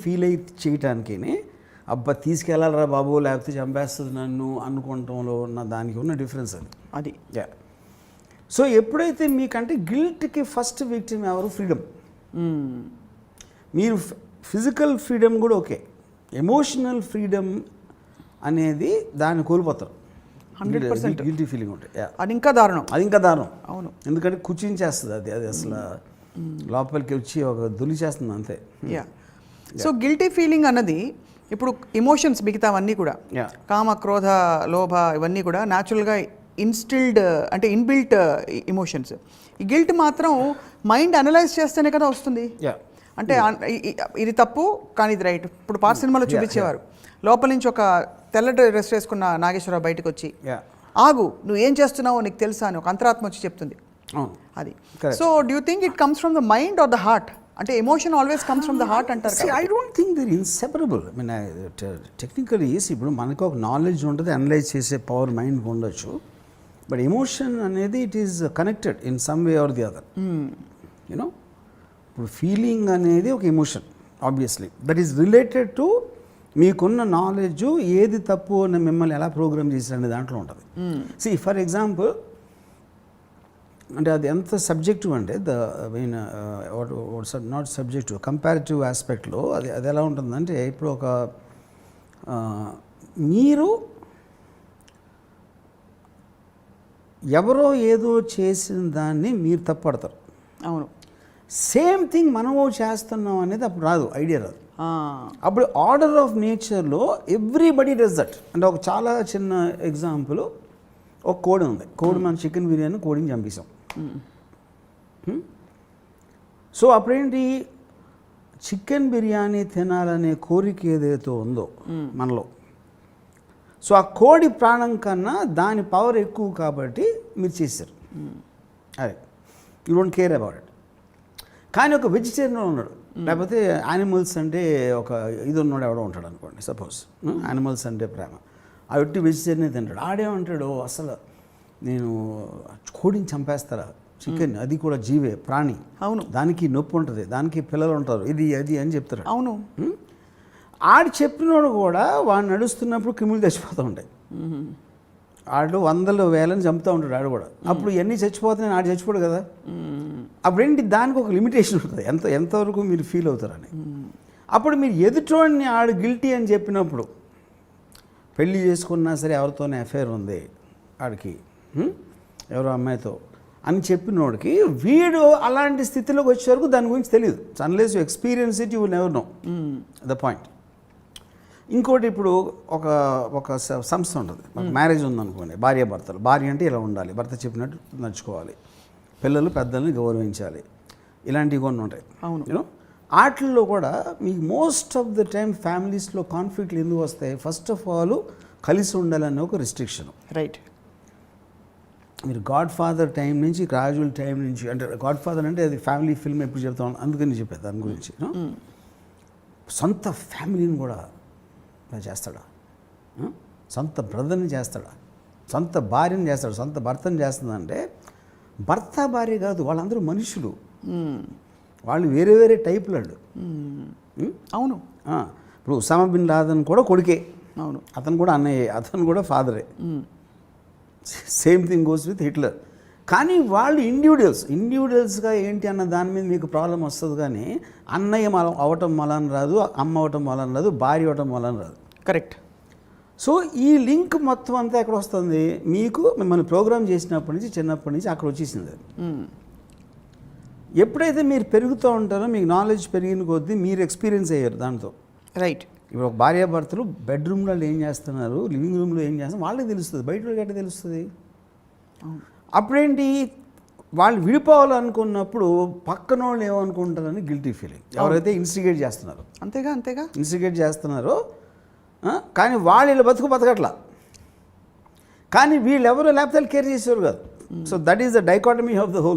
Feel అయి చేయటానికి అబ్బా తీసుకెళ్ళాలరా బాబు లేకపోతే చంపేస్తుంది నన్ను అనుకోవటంలో ఉన్న దానికి ఉన్న డిఫరెన్స్ అది సో ఎప్పుడైతే మీకంటే గిల్ట్కి ఫస్ట్ విక్టిమ్ ఎవరు ఫ్రీడమ్. మీరు ఫిజికల్ ఫ్రీడమ్ కూడా ఓకే, ఎమోషనల్ ఫ్రీడమ్ అనేది దాన్ని కోల్పోతారు. 100% గిల్టీ ఫీలింగ్ ఉంటాయి. అది ఇంకా దారుణం, అవును. ఎందుకంటే కుచించేస్తుంది అది అసలు లోపలికి వచ్చి ఒక దులిచేస్తుంది అంతే. సో గిల్టీ ఫీలింగ్ అన్నది ఇప్పుడు ఎమోషన్స్ మిగతావన్నీ కూడా కామ క్రోధ లోభ ఇవన్నీ కూడా న్యాచురల్గా ఇన్స్టిల్డ్ అంటే ఇన్బిల్ట్ ఎమోషన్స్. ఈ గిల్ట్ మాత్రం మైండ్ అనలైజ్ చేస్తేనే కదా వస్తుంది. అంటే ఇది తప్పు కానీ ఇది రైట్. ఇప్పుడు పాత సినిమాలో చూపించేవారు, లోపల నుంచి ఒక తెల్ల డ్రెస్ వేసుకున్న నాగేశ్వరరావు బయటకు వచ్చి ఆగు నువ్వు ఏం చేస్తున్నావో నీకు తెలుసా అని ఒక అంతరాత్మ వచ్చి చెప్తుంది. అది so do you think it comes from the mind or the heart? అంటే emotion always comes from the heart అంటారు. I don't think they're inseparable. I mean technically ఇప్పుడు మనకు ఒక నాలెడ్జ్ ఉంటుంది, అనలైజ్ చేసే పవర్ మైండ్ ఉండొచ్చు, బట్ ఎమోషన్ అనేది it is connected in some way or the other. You know ఇప్పుడు ఫీలింగ్ అనేది ఒక emotion obviously that is related to మీకున్న నాలెడ్జ్ ఏది తప్పు అని మిమ్మల్ని ఎలా ప్రోగ్రామ్ చేశారనే దాంట్లో ఉంటుంది. సి ఫర్ ఎగ్జాంపుల్ అంటే అది ఎంత సబ్జెక్టివ్ అంటే మీన్ నాట్ సబ్జెక్టివ్ కంపారిటివ్ ఆస్పెక్ట్లో అది ఎలా ఉంటుందంటే ఇప్పుడు ఒక మీరు ఎవరో ఏదో చేసిన దాన్ని మీరు తప్పడతారు. అవును, సేమ్ థింగ్ మనము చేస్తున్నాం అనేది అప్పుడు రాదు, ఐడియా రాదు. అప్పుడు ఆర్డర్ ఆఫ్ నేచర్లో ఎవ్రీబడి డస్ దట్. అంటే ఒక చాలా చిన్న ఎగ్జాంపుల్, ఒక కోడి ఉంది, కోడి మన చికెన్ బిర్యానీ కోడిని చంపేసాం. సో అప్పుడేంటి చికెన్ బిర్యానీ తినాలనే కోరిక ఏదైతే ఉందో మనలో, సో ఆ కోడి ప్రాణం కన్నా దాని పవర్ ఎక్కువ కాబట్టి మీరు చేశారు. అదే you don't care about it. కానీ ఒక వెజిటేరియన్ ఉన్నాడు, లేకపోతే యానిమల్స్ అంటే ఒక ఇది ఉన్నాడు ఎవడో ఉంటాడు అనుకోండి, సపోజ్ యానిమల్స్ అంటే ప్రేమ, ఆ ఒట్టి వెజిటేరియన్ తింటాడు. ఆడేమంటాడు, అసలు నేను కోడిని చంపేస్తారా, చికెన్ అది కూడా జీవే ప్రాణి, అవును దానికి నొప్పి ఉంటుంది, దానికి పిల్లలు ఉంటారు, ఇది అది అని చెప్తారు. అవును, ఆడు చెప్పినోడు కూడా వాడు నడుస్తున్నప్పుడు క్రిములు చచ్చిపోతూ ఉంటాయి. ఆడు వందలు వేలని చంపుతూ ఉంటాడు ఆడు కూడా. అప్పుడు ఎన్ని చచ్చిపోతున్నాయి, ఆడు చచ్చిపోడు కదా. అప్పుడేంటి దానికి ఒక లిమిటేషన్ ఉంటుంది, ఎంతవరకు మీరు ఫీల్ అవుతారని. అప్పుడు మీరు ఎదుటోడిని ఆడు గిల్టీ అని చెప్పినప్పుడు, పెళ్ళి చేసుకున్నా సరే ఎవరితోనే అఫైర్ ఉంది ఆడికి, ఎవరో అమ్మాయితో అని చెప్పినోడికి, వీడు అలాంటి స్థితిలోకి వచ్చే వరకు దాని గురించి తెలియదు. Unless you experience it you will never know the point. ఇంకోటి, ఇప్పుడు ఒక సంస్థ ఉంటుంది, మ్యారేజ్ ఉందనుకోండి, భార్యాభర్తలు. భార్య అంటే ఇలా ఉండాలి, భర్త చెప్పినట్టు నడుచుకోవాలి, పిల్లలు పెద్దల్ని గౌరవించాలి, ఇలాంటివి కొన్ని ఉంటాయి. యూనో వాటిల్లో కూడా మీకు మోస్ట్ ఆఫ్ ద టైమ్ ఫ్యామిలీస్లో కాన్ఫ్లిక్ట్లు ఎందుకు వస్తాయి? ఫస్ట్ ఆఫ్ ఆల్ కలిసి ఉండాలనే ఒక రిస్ట్రిక్షన్. రైట్. మీరు గాడ్ ఫాదర్ టైం నుంచి, రాజుల టైం నుంచి, అంటే గాడ్ ఫాదర్ అంటే అది ఫ్యామిలీ ఫిల్మ్ ఎప్పుడు చెప్తాం, అందుకని చెప్పేది దాని గురించి. సొంత ఫ్యామిలీని కూడా చేస్తాడా, సొంత బ్రదర్ని చేస్తాడా, సొంత భార్యని చేస్తాడు, సొంత భర్తని చేస్తుందంటే భర్త భార్య కాదు, వాళ్ళందరూ మనుషులు, వాళ్ళు వేరే వేరే టైపులు వాళ్ళు. అవును, ఇప్పుడు ఉసామా బిన్ లాదెన్ కూడా కొడుకే, అవును, అతను కూడా అన్నయ్యే, అతను కూడా ఫాదరే. Same thing goes with Hitler. కానీ వాళ్ళు ఇండివిజువల్స్గా ఏంటి అన్న దాని మీద మీకు ప్రాబ్లం వస్తుంది. కానీ అన్నయ్య అవటం వలన రాదు, అమ్మ అవటం వలన రాదు, భార్య అవటం వలన రాదు. కరెక్ట్. సో ఈ లింక్ మొత్తం అంతా ఎక్కడ వస్తుంది? మీకు మిమ్మల్ని ప్రోగ్రామ్ చేసినప్పటి నుంచి, చిన్నప్పటి నుంచి అక్కడ వచ్చేసింది. ఎప్పుడైతే మీరు పెరుగుతూ ఉంటారో, మీకు నాలెడ్జ్ పెరిగిన కొద్దీ మీరు ఎక్స్పీరియన్స్ అయ్యారు దాంతో. రైట్. ఇప్పుడు ఒక భార్యాభర్తలు బెడ్రూమ్లో ఏం చేస్తున్నారు, లివింగ్ రూమ్లో ఏం చేస్తున్నారు, వాళ్ళకి తెలుస్తుంది, బయట గట్ట తెలుస్తుంది. అప్పుడేంటి, వాళ్ళు విడిపోవాలనుకున్నప్పుడు పక్కన వాళ్ళు ఏమనుకుంటారని గిల్టీ ఫీలింగ్. ఎవరైతే ఇన్స్టిగేట్ చేస్తున్నారో, అంతేగా ఇన్స్టిగేట్ చేస్తున్నారో, కానీ వాళ్ళు వీళ్ళు బతకట్లా, కానీ వీళ్ళు ఎవరో లేకపోతే కేర్ చేసేవారు కాదు. So that is the dichotomy of the whole thing.